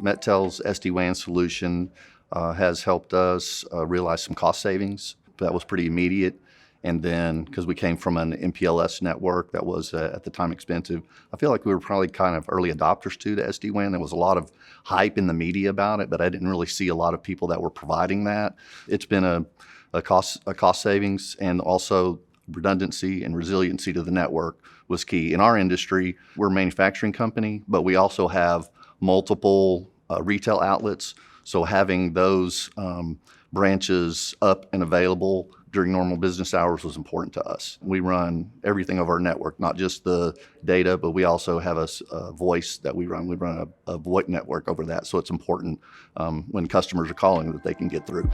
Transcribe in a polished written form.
MetTel's SD-WAN solution has helped us realize some cost savings. That was pretty immediate. And then, because we came from an MPLS network that was at the time expensive, I feel like we were probably kind of early adopters to the SD-WAN. There was a lot of hype in the media about it, but I didn't really see a lot of people that were providing that. It's been a cost savings, and also redundancy and resiliency to the network was key. In our industry, we're a manufacturing company, but we also have multiple retail outlets. So having those branches up and available during normal business hours was important to us. We run everything over our network, not just the data, but we also have a voice that we run. We run a VoIP network over that, so it's important when customers are calling that they can get through.